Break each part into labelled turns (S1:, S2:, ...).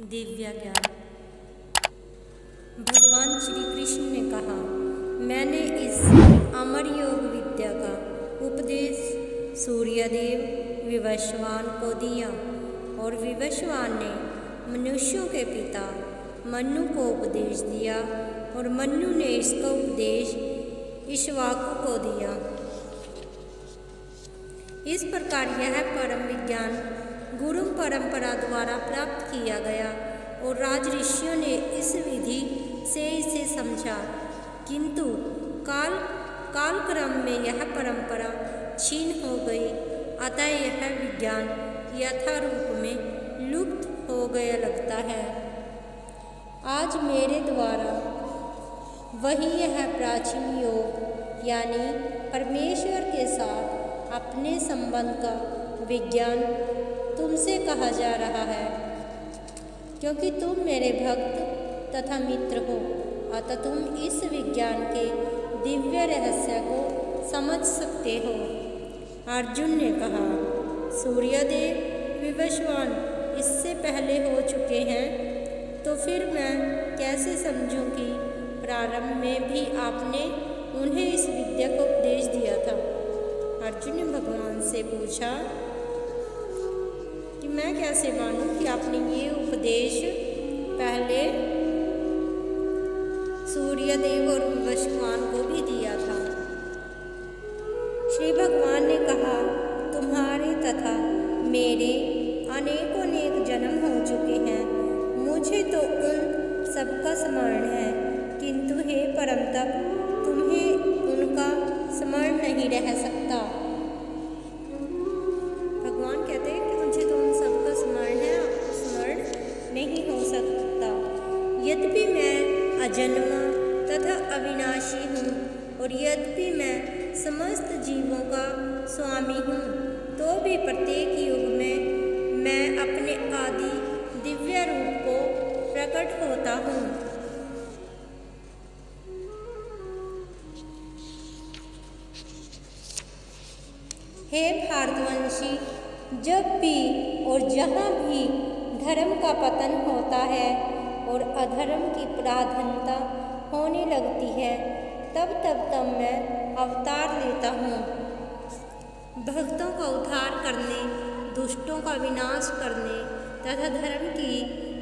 S1: दिव्य ज्ञान। भगवान श्री कृष्ण ने कहा, मैंने इस अमर योग विद्या का उपदेश सूर्यदेव विवस्वान को दिया और विवस्वान ने मनुष्यों के पिता मनु को उपदेश दिया और मनु ने इसका उपदेश इक्ष्वाकु को दिया। इस प्रकार यह परम विज्ञान गुरु परंपरा द्वारा प्राप्त किया गया और राज ऋषियों ने इस विधि से इसे समझा, किंतु कालक्रम में यह परंपरा क्षीण हो गई, अतः यह विज्ञान यथारूप में लुप्त हो गया लगता है। आज मेरे द्वारा वही यह प्राचीन योग यानी परमेश्वर के साथ अपने संबंध का विज्ञान तुमसे कहा जा रहा है, क्योंकि तुम मेरे भक्त तथा मित्र हो, अतः तुम इस विज्ञान के दिव्य रहस्य को समझ सकते हो। अर्जुन ने कहा, सूर्यदेव विवस्वान इससे पहले हो चुके हैं, तो फिर मैं कैसे समझूं कि प्रारंभ में भी आपने उन्हें इस विद्या को उपदेश दिया था। अर्जुन ने भगवान से पूछा कि मैं कैसे मानूं कि आपने ये उपदेश पहले सूर्यदेव और विवस्वान को भी दिया था। श्री भगवान ने कहा, तुम्हारे तथा मेरे अनेक जन्म हो चुके हैं, मुझे तो उन सबका स्मरण है, किंतु हे परम तप तुम्हें उनका स्मरण नहीं रह सकता। भगवान कहते हैं कि मुझे तो उन सबका स्मरण है, स्मरण नहीं हो सकता। यद्यपि मैं अजन्मा तथा अविनाशी हूँ और यद्यपि मैं समस्त जीवों का स्वामी हूँ, तो भी प्रत्येक युग में मैं अपने आदि दिव्य रूप को प्रकट होता हूँ। हे भारतवंशी, जब भी और जहाँ भी धर्म का पतन होता है और अधर्म की प्राधान्यता होने लगती है, तब मैं अवतार लेता हूँ। भक्तों का उद्धार करने, दुष्टों का विनाश करने तथा धर्म की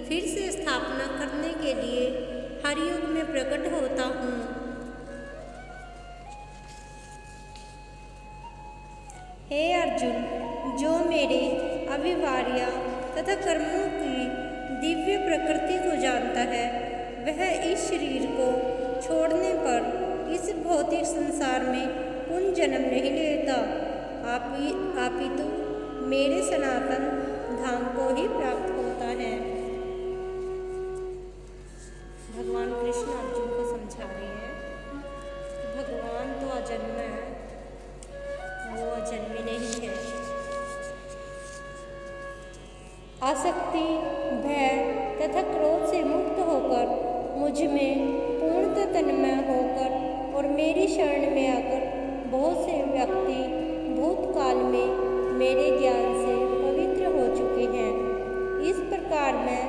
S1: फिर से स्थापना करने के लिए हर युग में प्रकट होता हूँ। हे अर्जुन, जो मेरे अविवार्य तथा कर्मों की दिव्य प्रकृति को जानता है, वह इस शरीर को छोड़ने पर इस भौतिक संसार में पुनः जन्म नहीं लेता, अपितु मेरे सनातन धाम को ही प्राप्त होता है। भगवान कृष्ण अर्जुन को समझा रहे हैं कि भगवान तो अजन्म है, वो अजन्मे नहीं है। आसक्ति, भय तथा क्रोध से मुक्त होकर मुझ में पूर्णतः तन्मय होकर और मेरी शरण में आकर बहुत से व्यक्ति भूतकाल में मेरे ज्ञान से पवित्र हो चुके हैं। इस प्रकार मैं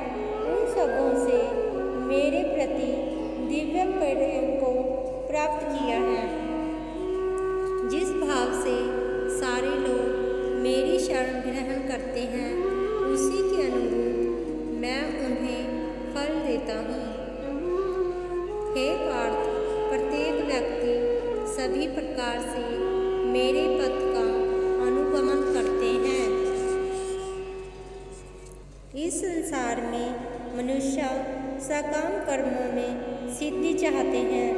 S1: उन सबों से मेरे प्रति दिव्य प्रेम को प्राप्त किया है। जिस भाव से सारे लोग मेरी शरण ग्रहण करते हैं, उसी के अनुरूप मैं उन्हें फल देता हूँ। हे पार्थ, प्रत्येक व्यक्ति सभी प्रकार से मेरे पथ का अनुगमन करते हैं। इस संसार में मनुष्य सकाम कर्मों में सिद्धि चाहते हैं,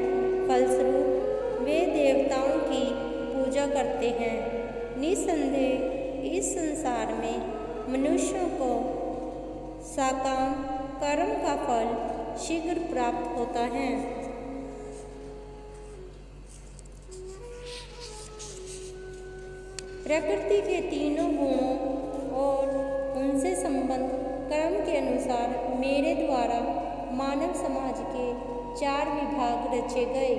S1: फलस्वरूप वे देवताओं की पूजा करते हैं। निस्संदेह इस संसार में मनुष्यों को सकाम कर्म का फल शीघ्र प्राप्त होता है। प्रकृति के तीनों गुणों और उनसे संबंध कर्म के अनुसार मेरे द्वारा मानव समाज के 4 विभाग रचे गए।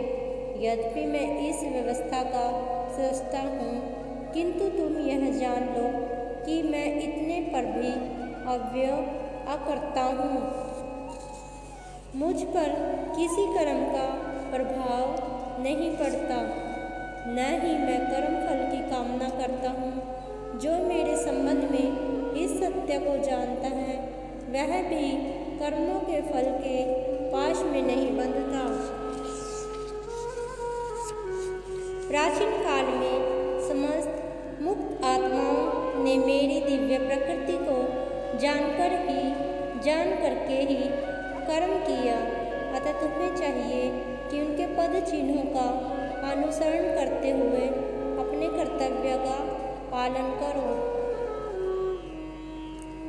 S1: यद्यपि मैं इस व्यवस्था का सृष्टा हूँ, किंतु तुम यह जान लो कि मैं इतने पर भी अव्यय अकर्ता हूँ। मुझ पर किसी कर्म का प्रभाव नहीं पड़ता, न ही मैं कर्म फल की कामना करता हूँ। जो मेरे संबंध में इस सत्य को जानता है वह भी कर्मों के फल के पाश में नहीं बंधता। प्राचीन काल में समस्त मुक्त आत्माओं ने मेरी दिव्य प्रकृति को जान करके ही कर्म किया, अतः तुम्हें चाहिए कि उनके पद चिन्हों का अनुसरण करते हुए अपने कर्तव्य का पालन करो।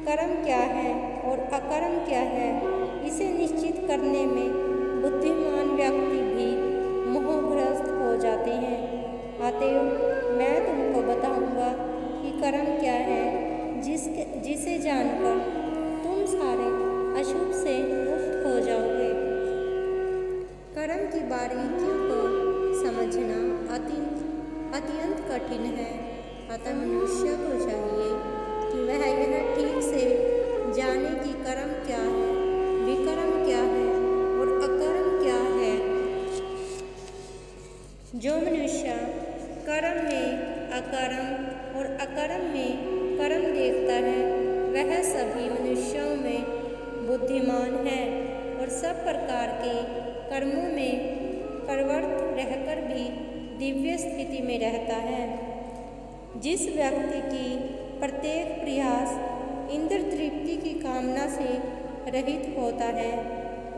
S1: कर्म क्या है और अकर्म क्या है, इसे निश्चित करने में बुद्धिमान व्यक्ति भी मोहग्रस्त हो जाते हैं। अतएव मैं तुमको बताऊंगा कि कर्म क्या है, जिसे जानकर तुम सारे अशुभ से मुक्त हो जाओगे। कर्म की बारीकियों को समझना अत्यंत कठिन है, अतः मनुष्य को चाहिए कि वह यह ठीक से जाने कि कर्म क्या है, विकर्म क्या है और अकर्म क्या है। जो मनुष्य कर्म में अकर्म और अकर्म में कर्म देखता है वह सभी मनुष्यों में बुद्धिमान है और सब प्रकार के कर्मों में प्रवृत्त रहकर भी दिव्य स्थिति में रहता है। जिस व्यक्ति की प्रत्येक प्रयास इंद्र तृप्ति की कामना से रहित होता है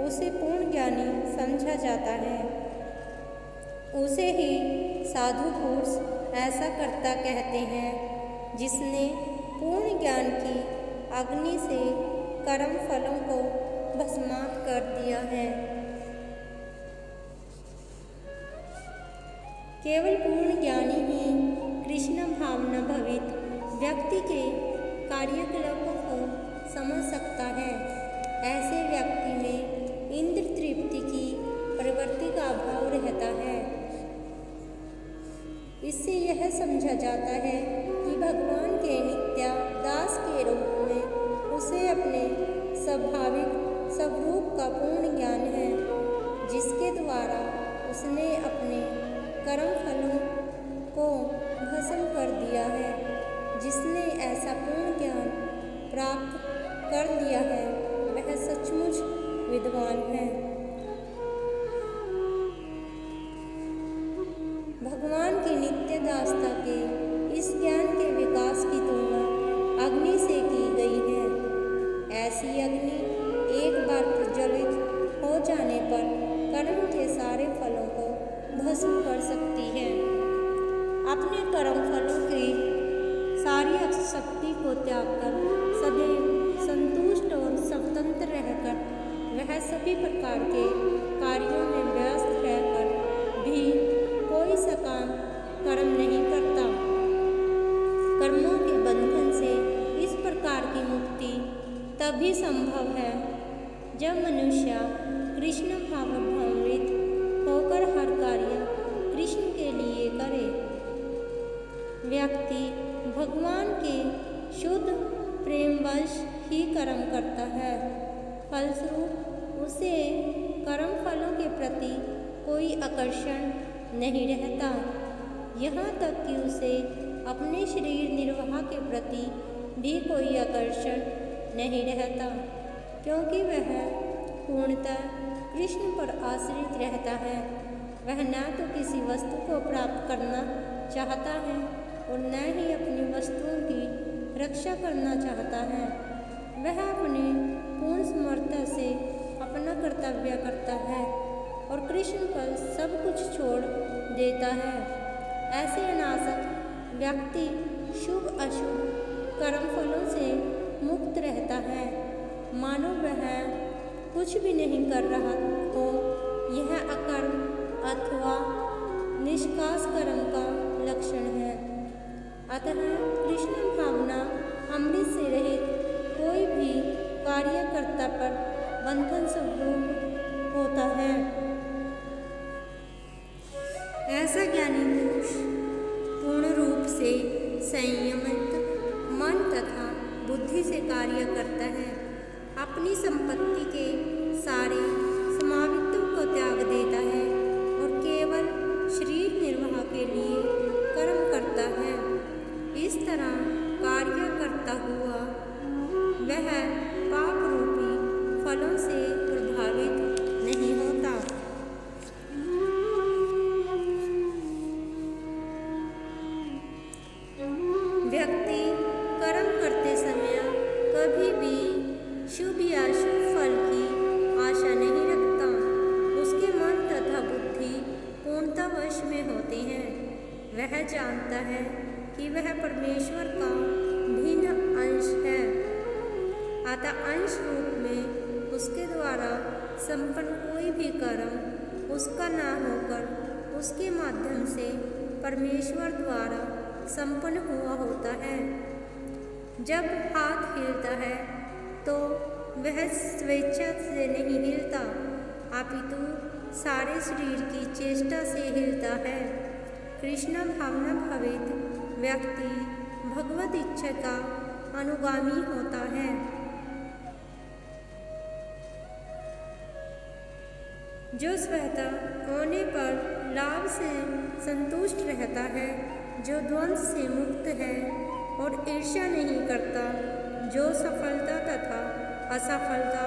S1: उसे पूर्ण ज्ञानी समझा जाता है। उसे ही साधु पुरुष ऐसा कर्ता कहते हैं जिसने पूर्ण ज्ञान की अग्नि से कर्म फलों को भस्मात कर दिया है। केवल पूर्ण ज्ञानी ही कृष्ण भावना भवित व्यक्ति के कार्यकलापों को समझ सकता है। ऐसे व्यक्ति में इंद्र तृप्ति की प्रवृत्ति का अभाव रहता है। इससे यह समझा जाता है कि भगवान के नित्य दास के रूप में उसे अपने स्वाभाविक स्वरूप का पूर्ण ज्ञान है, जिसके द्वारा उसने अपने कर्म फलों को भस्म कर दिया है। जिसने ऐसा पूर्ण ज्ञान प्राप्त कर लिया है वह सचमुच विद्वान है। भगवान की नित्य दासता के इस ज्ञान के विकास की तुलना अग्नि से की गई है। ऐसी अग्नि एक बार प्रज्वलित हो जाने पर कर्म के सारे फलों को भस्म कर सकती है। अपने कर्म फलों की सारी शक्ति को त्याग कर सदैव संतुष्ट और स्वतंत्र रहकर वह सभी प्रकार के कार्यों में व्यस्त रहकर भी कोई सकाम कर्म नहीं करता। कर्मों के बंधन से इस प्रकार की मुक्ति तभी संभव है जब मनुष्य कृष्ण भावान्वित होकर हर कार्य कृष्ण के लिए करे। व्यक्ति भगवान के शुद्ध प्रेमवश ही कर्म करता है, फलस्वरूप उसे कर्म फलों के प्रति कोई आकर्षण नहीं रहता। यहाँ तक कि उसे अपने शरीर निर्वाह के प्रति भी कोई आकर्षण नहीं रहता, क्योंकि वह पूर्णतः कृष्ण पर आश्रित रहता है। वह न तो किसी वस्तु को प्राप्त करना चाहता है और न ही अपनी वस्तुओं की रक्षा करना चाहता है। वह अपनी पूर्ण समर्थ से अपना कर्तव्य करता है और कृष्ण पर सब कुछ छोड़ देता है। ऐसे अनासक्त व्यक्ति शुभ अशुभ कर्म फलों से मुक्त रहता है, मानो वह कुछ भी नहीं कर रहा हो। यह अकर्म अथवा निष्काम कर्म का लक्षण है। अतः कृष्ण भावना अमृत से रहित कोई भी कार्यकर्ता पर बंधन स्वरूप होता है। ऐसा ज्ञानी पुरुष पूर्ण रूप से संयमित मन तथा बुद्धि से कार्य करता है। अपनी संपत्ति के सारे समावित्व को त्याग देता है और केवल शरीर निर्वाह के लिए कर्म करता है। इस तरह कार्य करता हुआ वह पाप रूपी फलों से प्रभावित नहीं होता। व्यक्ति कर्म करते समय कभी भी शुभ या अशुभ फल की आशा नहीं रखता। उसके मन तथा बुद्धि पूर्णतः वश में होते हैं। वह जानता है कि वह परमेश्वर का भिन्न अंश है, अतः अंश रूप में उसके द्वारा संपन्न कोई भी कर्म उसका न होकर उसके माध्यम से परमेश्वर द्वारा संपन्न हुआ होता है। जब हाथ हिलता है तो वह स्वेच्छा से नहीं हिलता, अपितु सारे शरीर की चेष्टा से हिलता है। कृष्ण भावना भावित व्यक्ति भगवत इच्छा का अनुगामी होता है। जो स्वतः होने पर लाभ से संतुष्ट रहता है, जो द्वंद्व से मुक्त है और ईर्ष्या नहीं करता, जो सफलता तथा असफलता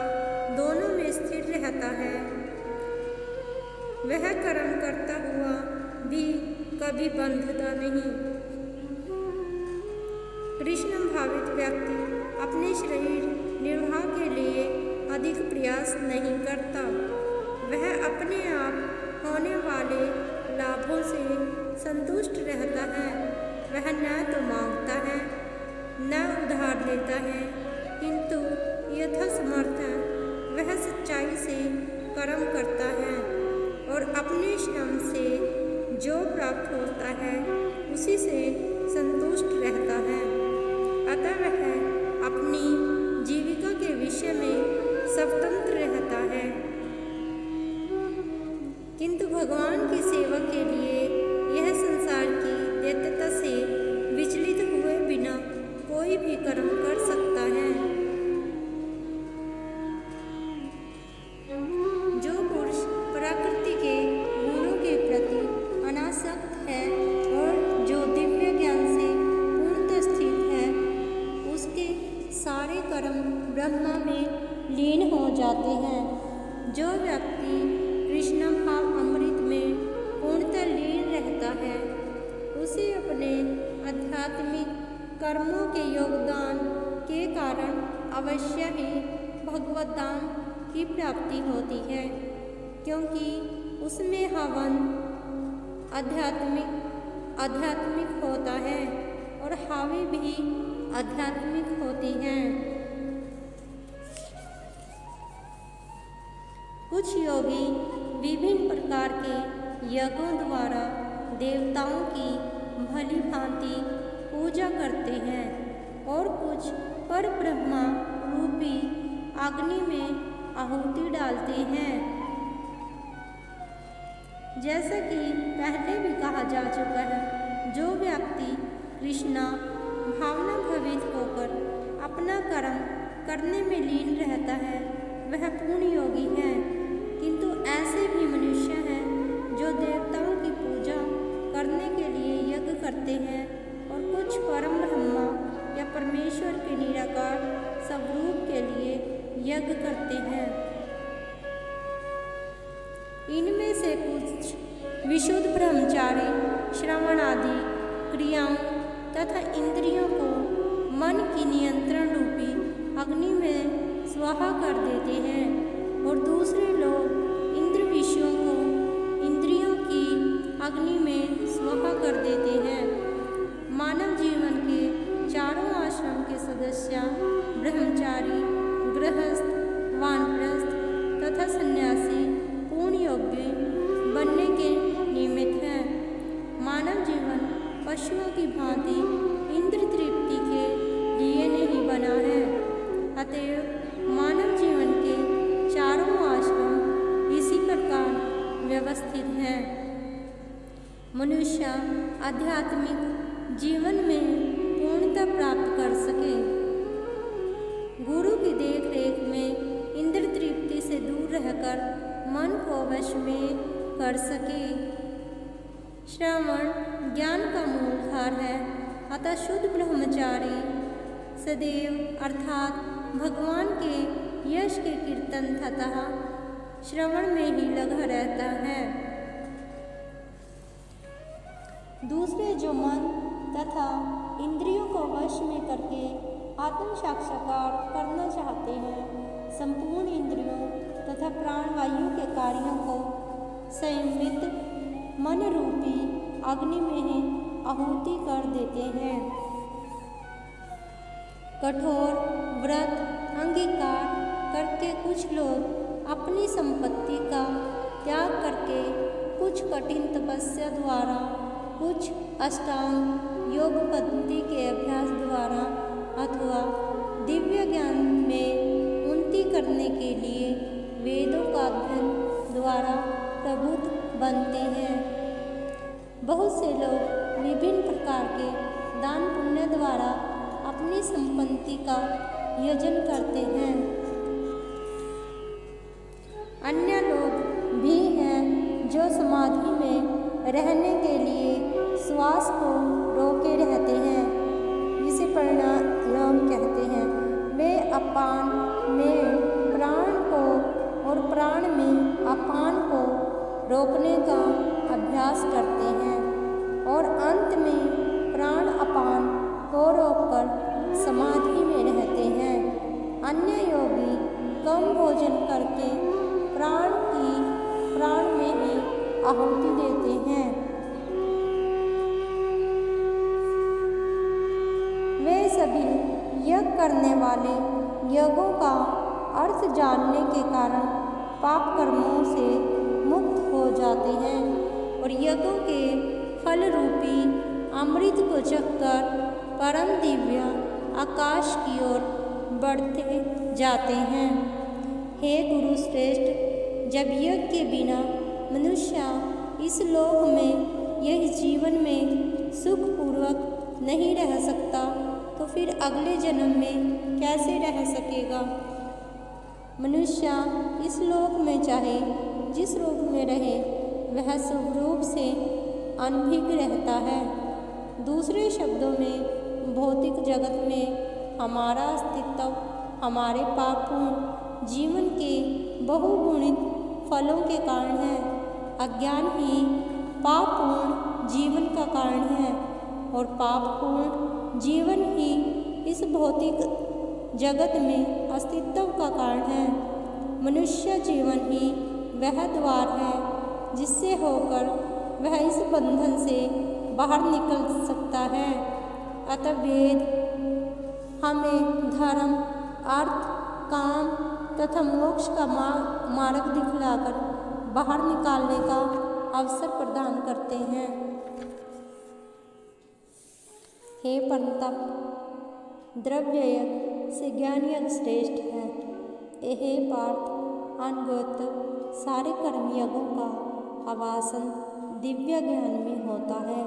S1: दोनों में स्थिर रहता है, वह कर्म करता हुआ भी कभी बंधता नहीं। कृष्ण भावित व्यक्ति अपने शरीर निर्वाह के लिए अधिक प्रयास नहीं करता। वह अपने आप होने वाले लाभों से संतुष्ट रहता है। वह न तो मांगता है न उधार लेता है, किंतु यथासमर्थ वह सच्चाई से कर्म करता है और अपने श्रम से जो प्राप्त होता है उसी से संतुष्ट रहता है। अतः वह अपनी जीविका के विषय में स्वतंत्र रहता है, किंतु भगवान की सेवा के लिए यह संसार की दैत्यता से विचलित हुए बिना कोई भी कर्म कर सकता है। जो पुरुष प्रकृति के गुणों के प्रति अनासक्त है और जो दिव्य ज्ञान से पूर्णतः स्थित है, उसके सारे कर्म ब्रह्म में लीन हो जाते हैं। जो व्यक्ति कृष्ण भाव अमृत में पूर्णतः लीन रहता है, उसे अपने आध्यात्मिक कर्मों के योगदान के कारण अवश्य ही भगवत धाम की प्राप्ति होती है, क्योंकि उसमें हवन आध्यात्मिक होता है और हावी भी आध्यात्मिक होती हैं। कुछ योगी विभिन्न प्रकार के यज्ञों द्वारा देवताओं की भली भांति पूजा करते हैं और कुछ पर ब्रह्मा रूपी अग्नि में आहुति डालते हैं। जैसा कि पहले भी कहा जा चुका है, जो व्यक्ति कृष्णा भावना भवित होकर अपना कर्म करने में लीन रहता है, वह पूर्ण योगी है। किंतु ऐसे भी मनुष्य हैं जो देवताओं की पूजा करने के लिए यज्ञ करते हैं और कुछ परम ब्रह्मा या परमेश्वर के निराकार स्वरूप के लिए यज्ञ करते हैं। इनमें से कुछ विशुद्ध ब्रह्मचारी श्रवण आदि क्रियाओं तथा इंद्रियों को मन की नियंत्रण रूपी अग्नि में स्वाहा कर देते हैं और दूसरे लोग इंद्र विषयों को इंद्रियों की अग्नि में स्वाहा कर देते हैं। मानव जीवन के चारों आश्रम के सदस्य ब्रह्मचारी, गृहस्थ, वानप्रस्थ तथा सन्यासी पूर्ण योग्य बनने के निमित्त हैं। मानव जीवन पशुओं की भांति इंद्र तृप्ति के लिए नहीं बना है। अतएव मानव जीवन के चारों आश्रम इसी प्रकार व्यवस्थित हैं। मनुष्य आध्यात्मिक जीवन में पूर्णता प्राप्त कर सके। गुरु की देखरेख में वश में कर सके। श्रवण ज्ञान का मूलधार है, अतः शुद्ध ब्रह्मचारी सदैव अर्थात भगवान के यश के कीर्तन तथा श्रवण में ही लगा रहता है। दूसरे जो मन तथा इंद्रियों को वश में करके आत्म साक्षात्कार करना चाहते हैं, संपूर्ण इंद्रियों तथा प्राणवायु के कार्यों को संयमित मन रूपी अग्नि में ही आहुति कर देते हैं। कठोर व्रत अंगीकार करके कुछ लोग अपनी संपत्ति का त्याग करके कुछ कठिन तपस्या द्वारा, कुछ अष्टांग योग पद्धति के अभ्यास द्वारा अथवा दिव्य ज्ञान में उन्नति करने के लिए वेदों का अध्ययन द्वारा प्रबुद्ध बनते हैं। बहुत से लोग विभिन्न प्रकार के दान पुण्य द्वारा अपनी संपत्ति का यजन करते हैं। अन्य लोग भी हैं जो समाधि में रहने के लिए श्वास को रोके रहते हैं, जिसे प्राणायाम कहते हैं। वे अपान में प्राण को और प्राण में अपान को रोकने का अभ्यास करते हैं और अंत में प्राण अपान को रोककर समाधि में रहते हैं। अन्य योगी कम भोजन करके प्राण में ही आहुति देते हैं। वे सभी यज्ञ करने वाले यज्ञों का अर्थ जानने के कारण पाप कर्मों से मुक्त हो जाते हैं और यज्ञों के फल रूपी अमृत को चखकर परम दिव्य आकाश की ओर बढ़ते जाते हैं। हे गुरु श्रेष्ठ, जब यज्ञ के बिना मनुष्य इस लोक में यह जीवन में सुखपूर्वक नहीं रह सकता, तो फिर अगले जन्म में कैसे रह सकेगा। मनुष्य इस लोक में चाहे जिस रूप में रहे, वह स्वरूप से अनभिज्ञ रहता है। दूसरे शब्दों में भौतिक जगत में हमारा अस्तित्व हमारे पापपूर्ण जीवन के बहुगुणित फलों के कारण है। अज्ञान ही पापपूर्ण जीवन का कारण है और पापपूर्ण जीवन ही इस भौतिक जगत में अस्तित्व का कारण है। मनुष्य जीवन ही वह द्वार है जिससे होकर वह इस बंधन से बाहर निकल सकता है। अतः वेद हमें धर्म, अर्थ, काम तथा मोक्ष का मार्ग दिखलाकर बाहर निकालने का अवसर प्रदान करते हैं। हे परंतप, द्रव्य यज्ञ से ज्ञान यज्ञ श्रेष्ठ है। हे पार्थ, अनगोत सारे कर्म यज्ञों का आवासन दिव्य ज्ञान में होता है।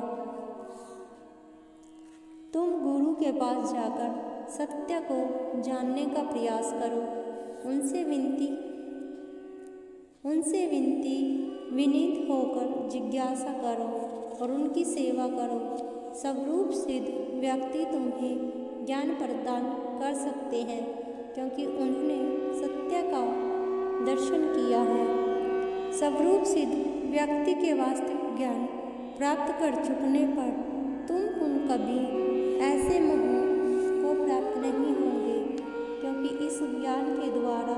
S1: तुम गुरु के पास जाकर सत्य को जानने का प्रयास करो। उनसे विनीत होकर जिज्ञासा करो और उनकी सेवा करो। स्वरूप सिद्ध व्यक्ति तुम्हें ज्ञान प्रदान कर सकते हैं, क्योंकि उन्होंने सत्य का दर्शन किया है। स्वरूप सिद्ध व्यक्ति के वास्तविक ज्ञान प्राप्त कर चुकने पर तुम कभी ऐसे मोह को प्राप्त नहीं होंगे, क्योंकि इस ज्ञान के द्वारा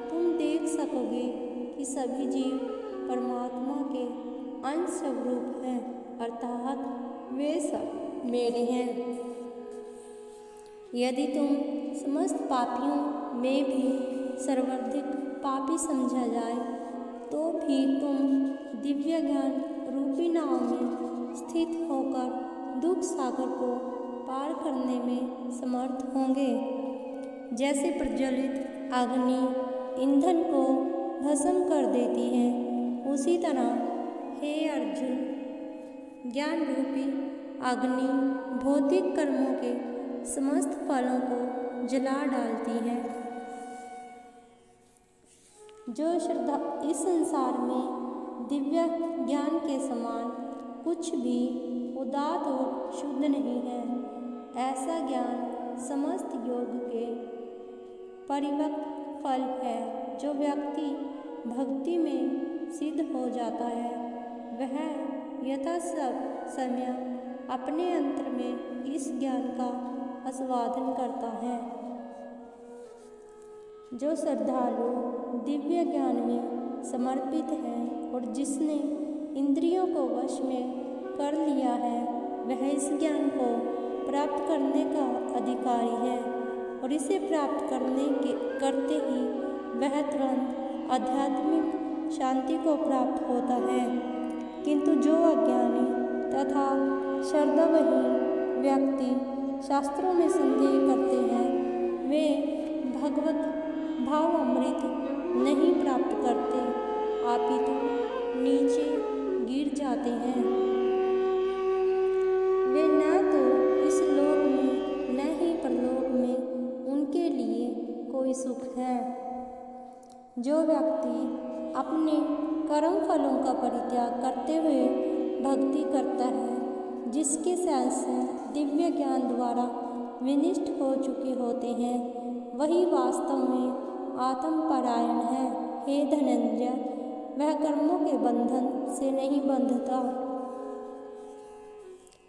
S1: तुम देख सकोगे कि सभी जीव परमात्मा के अंश स्वरूप हैं, अर्थात वे सब मेरे हैं। यदि तुम समस्त पापियों में भी सर्वाधिक पापी समझा जाए, तो भी तुम दिव्य ज्ञान रूपी नाव में स्थित होकर दुख सागर को पार करने में समर्थ होंगे। जैसे प्रज्वलित अग्नि ईंधन को भस्म कर देती है, उसी तरह हे अर्जुन, ज्ञान रूपी अग्नि भौतिक कर्मों के समस्त फलों को जला डालती है। जो श्रद्धा इस संसार में दिव्य ज्ञान के समान कुछ भी उदात्त और शुद्ध नहीं है। ऐसा ज्ञान समस्त योग के परिपक्व फल है। जो व्यक्ति भक्ति में सिद्ध हो जाता है वह यथा समय अपने अंतर में इस ज्ञान का आस्वादन करता है। जो श्रद्धालु दिव्य ज्ञान में समर्पित है और जिसने इंद्रियों को वश में कर लिया है वह इस ज्ञान को प्राप्त करने का अधिकारी है और इसे प्राप्त करते ही वह तुरंत आध्यात्मिक शांति को प्राप्त होता है। किंतु जो अज्ञानी तथा श्रद्धाविहीन व्यक्ति शास्त्रों में संदेह करते हैं वे भगवत भाव अमृत नहीं प्राप्त करते, अपितु नीचे गिर जाते हैं। वे न तो इस लोक में न ही परलोक में उनके लिए कोई सुख है। जो व्यक्ति अपने कर्म फलों का परित्याग करते हुए भक्ति करता है, जिसके शास्त्र दिव्य ज्ञान द्वारा विनिष्ट हो चुके होते हैं, वही वास्तव में आत्मपरायण है। हे धनंजय, वह कर्मों के बंधन से नहीं बंधता।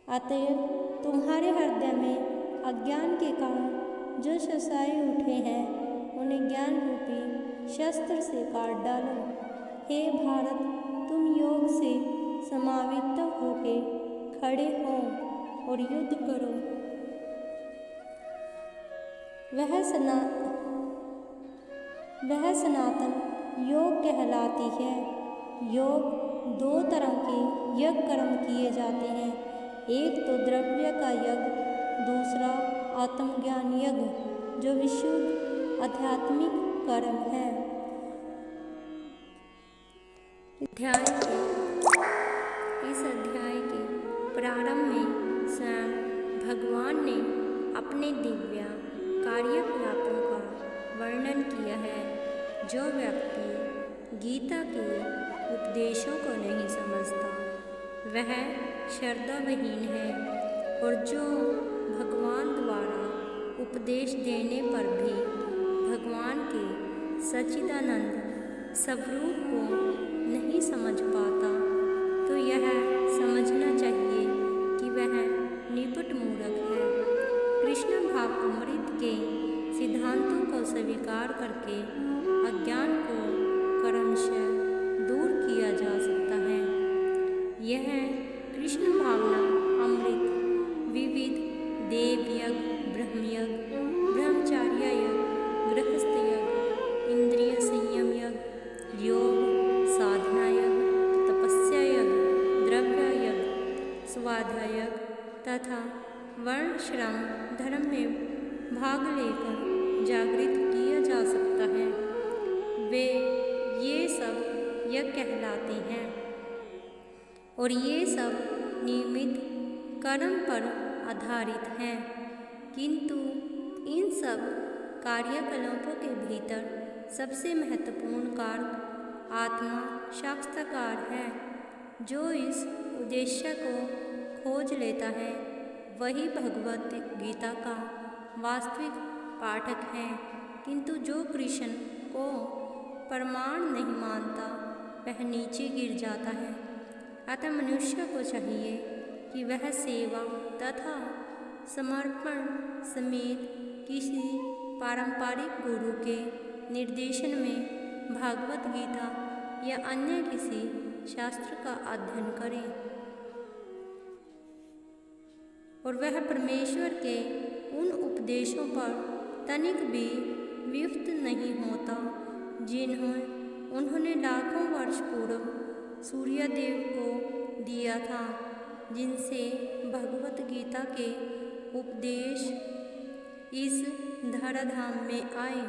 S1: अतएव तुम्हारे हृदय में अज्ञान के कारण जो शशाए उठे हैं उन्हें ज्ञान रूपी शस्त्र से काट डालो। हे भारत, तुम योग से समावित होके खड़े हो और युद्ध करो। वह सनातन योग कहलाती है। योग दो तरह के यज्ञ कर्म किए जाते हैं, एक तो द्रव्य का यज्ञ, दूसरा आत्मज्ञान यज्ञ जो विशुद्ध आध्यात्मिक कर्म है। इस अध्याय के प्रारंभ में स्वयं भगवान ने अपने दिव्य कार्यकलापों का वर्णन किया है। जो व्यक्ति गीता के उपदेशों को नहीं समझता वह श्रद्धाविहीन है, और जो भगवान द्वारा उपदेश देने पर भी भगवान के सच्चिदानंद स्वरूप को नहीं समझ पाता, तो यह समझना चाहिए कि वह निपट मूर्ख है। कृष्ण भाव अमृत के सिद्धांतों को स्वीकार करके अज्ञान को क्रमशः दूर किया जा सकता है। यह कृष्ण भावना अमृत विविध देव यज्ञ, ब्रह्मयज्ञ, ब्रह्मचार्य यज्ञ, गृहस्थ यज्ञ, इंद्रिय संयम यज्ञ, योग साधना यज्ञ, तपस्या यज्ञ, द्रव्य यज्ञ, स्वाध्याय यज्ञ तथा वर्ण श्रम धर्म में भाग लेकर जागृत किया जा सकता है। वे ये सब यज्ञ कहलाते हैं और ये सब नियमित कर्म पर आधारित हैं। किंतु इन सब कार्यकलापों के भीतर सबसे महत्वपूर्ण कार्य आत्मा साक्षात्कार है। जो इस उद्देश्य को खोज लेता है वही भगवत गीता का वास्तविक पाठक है। किंतु जो कृष्ण को प्रमाण नहीं मानता वह नीचे गिर जाता है। अतः मनुष्य को चाहिए कि वह सेवा तथा समर्पण समेत किसी पारंपरिक गुरु के निर्देशन में भागवत गीता या अन्य किसी शास्त्र का अध्ययन करे और वह परमेश्वर के उन उपदेशों पर तनिक भी व्युक्त नहीं होता उन्होंने लाखों वर्ष पूर्व सूर्यदेव को दिया था, जिनसे भगवत गीता के उपदेश इस धराधाम में आए।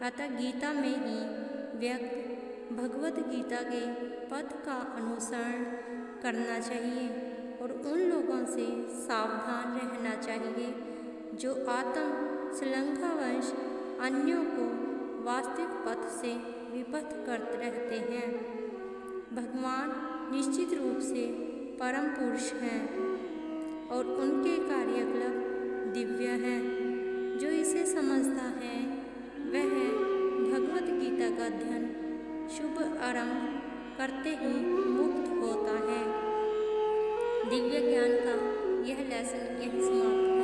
S1: अतः गीता में ही व्यक्त भगवत गीता के पथ का अनुसरण करना चाहिए और उन लोगों से सावधान रहना चाहिए जो आत्म श्रृंखलावश अन्यों को वास्तविक पथ से विपथ करते रहते हैं। भगवान निश्चित रूप से परम पुरुष हैं और उनके कार्यकलाप दिव्य हैं। जो इसे समझता है वह भगवत गीता का अध्ययन शुभ आरंभ करते ही मुक्त होता है। दिव्य ज्ञान का यह लेसन यही समाप्त